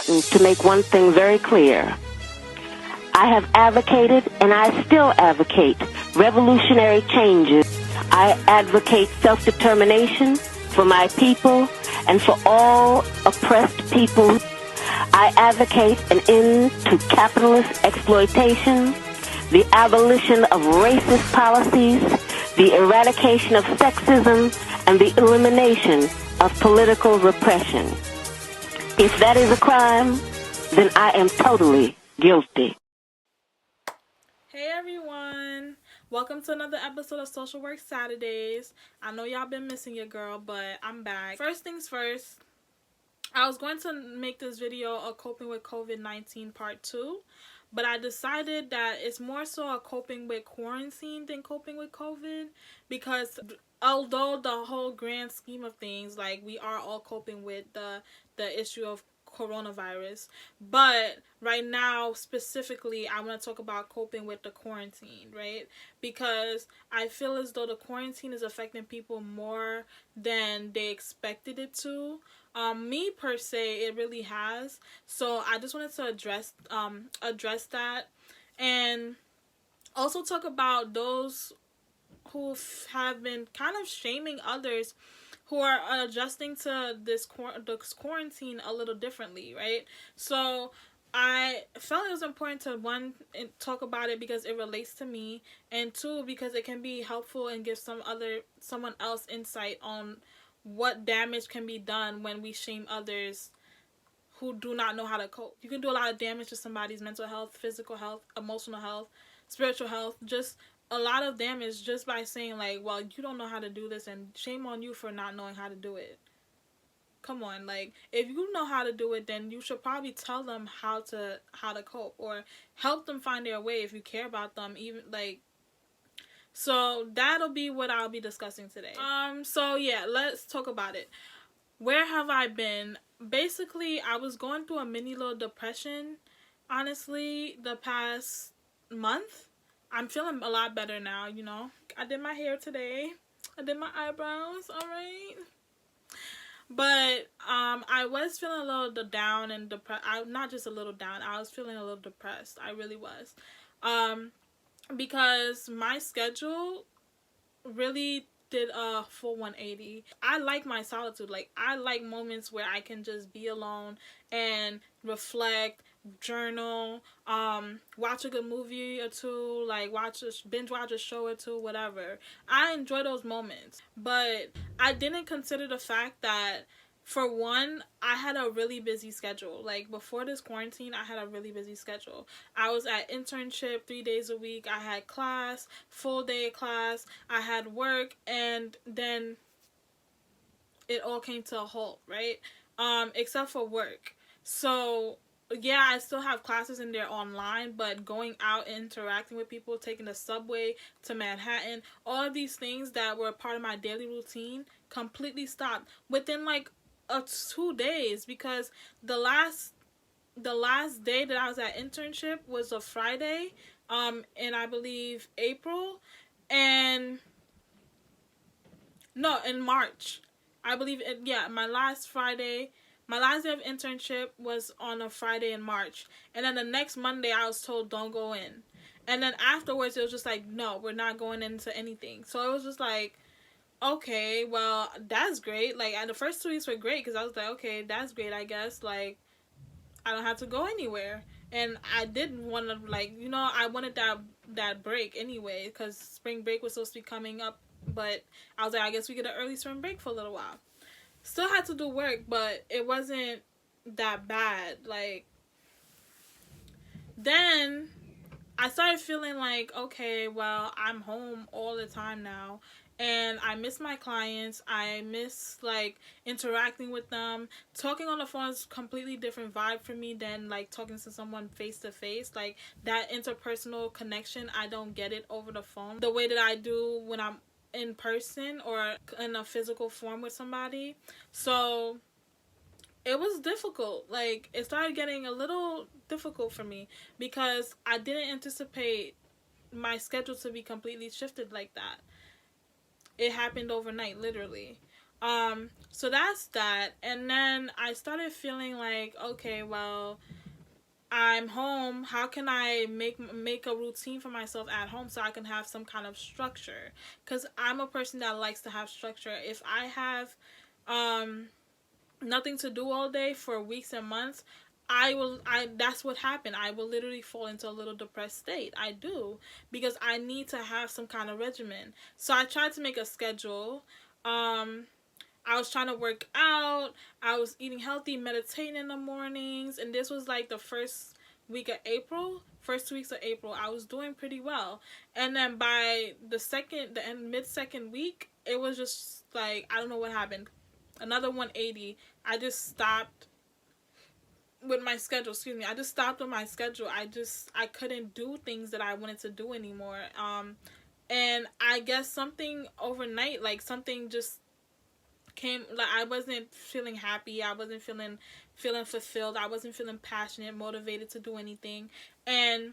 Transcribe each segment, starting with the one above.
important to make one thing very clear. I have advocated, and I still advocate, revolutionary changes. I advocate self-determination for my people and for all oppressed people. I advocate an end to capitalist exploitation, the abolition of racist policies, the eradication of sexism, and the elimination of political repression. If that is a crime, then I am totally guilty. Hey everyone, welcome to another episode of Social Work Saturdays. I know y'all been missing your girl, but I'm back. First things first, I was going to make this video a coping with COVID-19 part 2, but I decided that it's more so a coping with quarantine than coping with COVID, because although the whole grand scheme of things, like, we are all coping with the issue of coronavirus, but right now specifically I want to talk about coping with the quarantine, right? Because I feel as though the quarantine is affecting people more than they expected it to. Me per se, it really has. So I just wanted to address that, and also talk about those who have been kind of shaming others who are adjusting to this quarantine a little differently, right? So I felt it was important to, one, talk about it because it relates to me, and two, because it can be helpful and give someone else insight on what damage can be done when we shame others who do not know how to cope. You can do a lot of damage to somebody's mental health, physical health, emotional health, spiritual health, just a lot of damage just by saying, like, well, you don't know how to do this and shame on you for not knowing how to do it. Come on, like, if you know how to do it, then you should probably tell them how to cope, or help them find their way if you care about them, even, like. So that'll be what I'll be discussing today. So yeah, let's talk about it. Where have I been? Basically, I was going through a mini little depression, honestly, the past month. I'm feeling a lot better now, you know. I did my hair today. I did my eyebrows, alright? But I was feeling a little down and depressed. Not just a little down. I was feeling a little depressed. I really was. Because my schedule really did a full 180. I like my solitude. Like, I like moments where I can just be alone and reflect, journal, watch a good movie or two, like binge watch a show or two, whatever. I enjoy those moments, but I didn't consider the fact that, for one, I had a really busy schedule. Like, before this quarantine, I had a really busy schedule. I was at internship 3 days a week. I had class, full day class. I had work, and then it all came to a halt, right? Except for work. So, yeah, I still have classes in there online, but going out and interacting with people, taking the subway to Manhattan, all of these things that were part of my daily routine completely stopped within, like, 2 days, because the last day that I was at internship was a Friday, in, I believe, April, and no, in March, I believe it. Yeah, my last day of internship was on a Friday in March, and then the next Monday I was told don't go in, and then afterwards it was just like, no, we're not going into anything. So it was just like, okay, well, that's great. Like, the first 2 weeks were great because I was like, okay, that's great, I guess. Like, I don't have to go anywhere. And I did want to, like, you know, I wanted that break anyway, because spring break was supposed to be coming up. But I was like, I guess we get an early spring break for a little while. Still had to do work, but it wasn't that bad. Like, then I started feeling like, okay, well, I'm home all the time now, and I miss my clients. I miss, like, interacting with them. Talking on the phone is a completely different vibe for me than, like, talking to someone face to face. Like, that interpersonal connection, I don't get it over the phone the way that I do when I'm in person or in a physical form with somebody. So it was difficult. Like, it started getting a little difficult for me because I didn't anticipate my schedule to be completely shifted like that. It happened overnight, literally. So that's that. And then I started feeling like, okay, well, I'm home. How can I make a routine for myself at home so I can have some kind of structure? Because I'm a person that likes to have structure. If I have nothing to do all day for weeks and months, I that's what happened. I will literally fall into a little depressed state. I do, because I need to have some kind of regimen. So I tried to make a schedule. I was trying to work out. I was eating healthy, meditating in the mornings, and this was like the first week of April. First 2 weeks of April, I was doing pretty well. And then by the mid second week, it was just like, I don't know what happened. Another 180. I just stopped with my schedule. Excuse me. I just stopped with my schedule. I couldn't do things that I wanted to do anymore. And I guess something overnight, like something just came, like I wasn't feeling happy. I wasn't feeling fulfilled. I wasn't feeling passionate, motivated to do anything. And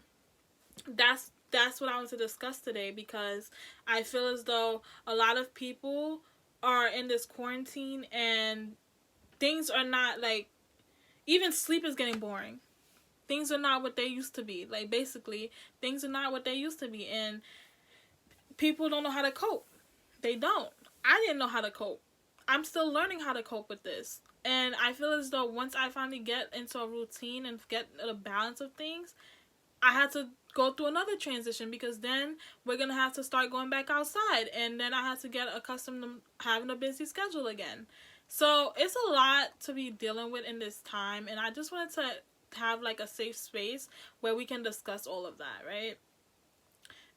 that's what I want to discuss today, because I feel as though a lot of people are in this quarantine and things are not, like, even sleep is getting boring. Things are not what they used to be. Like, basically, things are not what they used to be, and people don't know how to cope. They don't. I didn't know how to cope. I'm still learning how to cope with this. And I feel as though once I finally get into a routine and get a balance of things, I had to go through another transition, because then we're going to have to start going back outside. And then I had to get accustomed to having a busy schedule again. So it's a lot to be dealing with in this time. And I just wanted to have like a safe space where we can discuss all of that, right?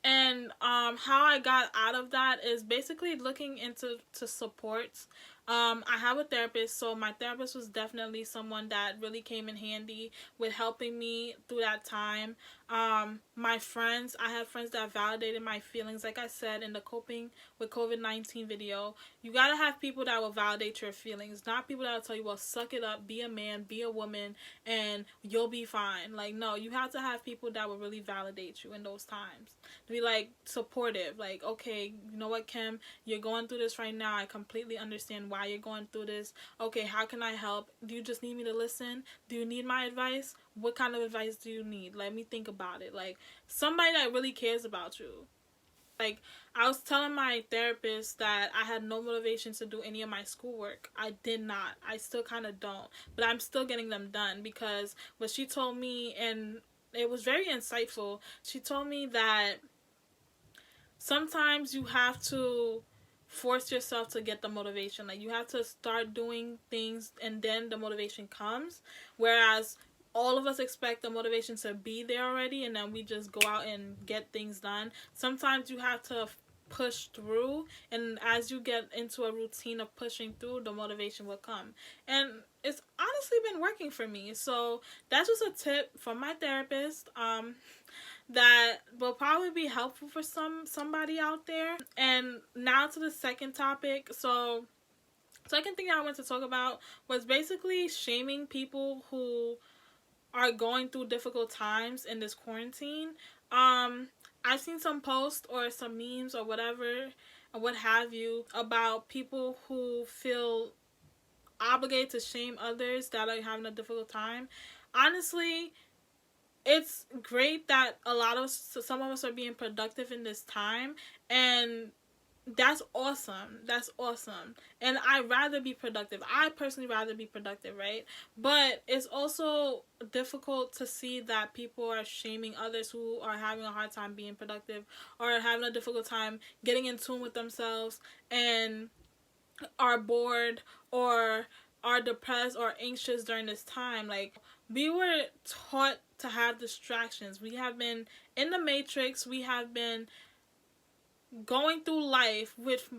And how I got out of that is basically looking into supports. I have a therapist, so my therapist was definitely someone that really came in handy with helping me through that time. My friends, I had friends that validated my feelings. Like I said in the coping with COVID-19 video, you gotta have people that will validate your feelings, not people that will tell you, well, suck it up, be a man, be a woman, and you'll be fine. Like, no, you have to have people that will really validate you in those times. To be like supportive, like, okay, you know what, Kim, you're going through this right now. I completely understand why you're going through this. Okay, how can I help? Do you just need me to listen? Do you need my advice? What kind of advice do you need? Let me think about it. Like, somebody that really cares about you. Like, I was telling my therapist that I had no motivation to do any of my schoolwork. I did not. I still kind of don't. But I'm still getting them done, because what she told me, and it was very insightful, she told me that sometimes you have to force yourself to get the motivation. Like, you have to start doing things and then the motivation comes. Whereas all of us expect the motivation to be there already, and then we just go out and get things done. Sometimes you have to push through, and as you get into a routine of pushing through, the motivation will come. And it's honestly been working for me. So that's just a tip from my therapist. That will probably be helpful for somebody out there. And now to the second topic. So, second thing I want to talk about was basically shaming people who are going through difficult times in this quarantine. I've seen some posts or some memes or whatever, or what have you, about people who feel obligated to shame others that are having a difficult time. Honestly, it's great that some of us are being productive in this time, and that's awesome. That's awesome. And I'd rather be productive. I personally rather be productive, right? But it's also difficult to see that people are shaming others who are having a hard time being productive, or having a difficult time getting in tune with themselves, and are bored or are depressed or anxious during this time. Like, we were taught to have distractions. We have been in the matrix. We have been going through life with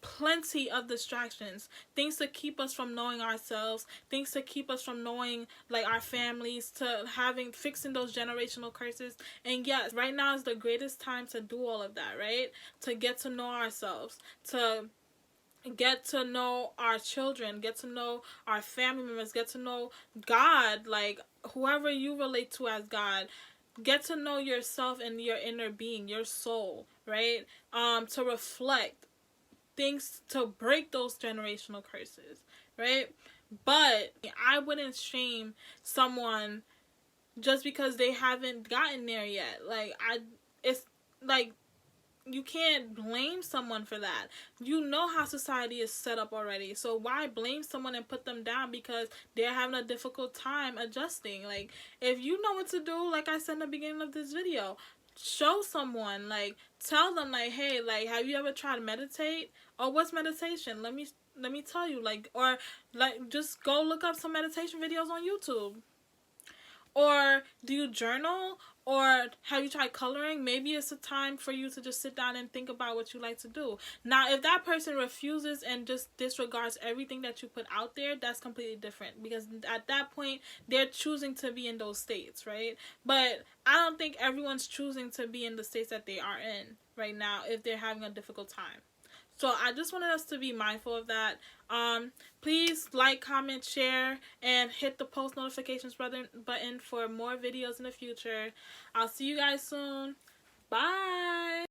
plenty of distractions, things to keep us from knowing ourselves, things to keep us from knowing, like, our families, to fixing those generational curses. And yes, right now is the greatest time to do all of that, right? To get to know ourselves, to get to know our children, get to know our family members, get to know God, like, whoever you relate to as God. Get to know yourself and your inner being, your soul, right? To reflect. things to break those generational curses, right? But I wouldn't shame someone just because they haven't gotten there yet. It's like, you can't blame someone for that. You know how society is set up already. So why blame someone and put them down because they're having a difficult time adjusting? Like, if you know what to do, like I said in the beginning of this video, show someone, like, tell them, like, hey, like, have you ever tried to meditate? Or what's meditation? Let me tell you, like, or like, just go look up some meditation videos on YouTube. Or do you journal? Or have you tried coloring? Maybe it's a time for you to just sit down and think about what you like to do. Now, if that person refuses and just disregards everything that you put out there, that's completely different. Because at that point, they're choosing to be in those states, right? But I don't think everyone's choosing to be in the states that they are in right now if they're having a difficult time. So I just wanted us to be mindful of that. Please like, comment, share, and hit the post notifications button for more videos in the future. I'll see you guys soon. Bye.